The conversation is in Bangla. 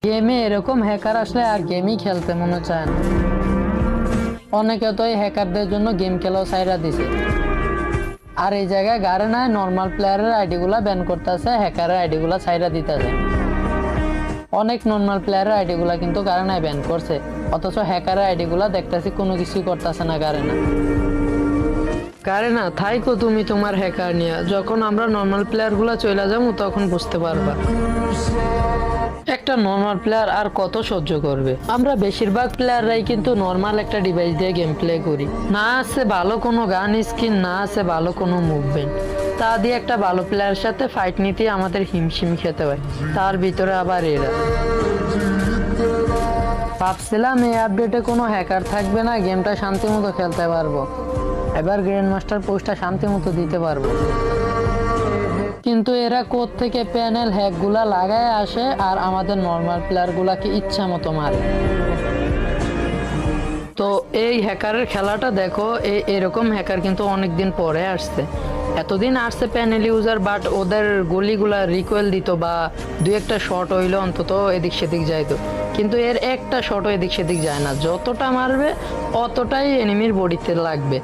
গেমে এরকম হ্যাকার আসলে আর গেমই খেলতে মনে চায় না। অনেকে তো এই হ্যাকারদের জন্য গেম খেলাও ছাইড়া দিছে। আর এই জায়গায় গারেনায় নর্মাল প্লেয়ারের আইডি গুলা ব্যান করতেছে, হ্যাকারের আইডি গুলা ছাইড়া দিতেছে। অনেক নর্মাল প্লেয়ারের আইডি গুলা কিন্তু গারেনায় ব্যান করছে, অথচ হ্যাকারের আইডি গুলা দেখতেছি কোনো কিছুই করতেছে না গারেনা। গারেনা থাইকো তুমি তোমার হ্যাকার নিয়ে, যখন আমরা নর্মাল প্লেয়ার গুলা চলে যাবো তখন বুঝতে পারবা। একটা নর্মাল প্লেয়ার আর কত সহ্য করবে? আমরা বেশিরভাগ প্লেয়াররাই কিন্তু নর্মাল একটা ডিভাইস দিয়ে গেম প্লে করি, না আছে ভালো কোনো গান স্কিন, না আছে ভালো কোনো মুভমেন্ট। তা দিয়ে একটা ভালো প্লেয়ারের সাথে ফাইট নিতে আমাদের হিমশিম খেতে হয়, তার ভিতরে আবার এরা। ভাবছিলাম এই আপডেটে কোনো হ্যাকার থাকবে না, গেমটা শান্তি মতো খেলতে পারবো, এবার গ্র্যান্ড মাস্টার পোস্টটা শান্তি মতো দিতে পারবো। কিন্তু এরা কোথ থেকে প্যানেল হ্যাক গুলা লাগায় আসে আর আমাদের নর্মাল প্লেয়ার গুলাকে ইচ্ছা মতো মারে। তো এই হ্যাকারের খেলাটা দেখো, এরকম হ্যাকার কিন্তু অনেকদিন পরে আসছে। এতদিন আসছে প্যানেল ইউজার, বাট ওদের গলিগুলা রিকোয়েল দিত বা দুই একটা শট হইলো অন্তত এদিক সেদিক যাইতো, কিন্তু এর একটা শটও এদিক সেদিক যায় না, যতটা মারবে অতটাই এনিমির বডিতে লাগবে।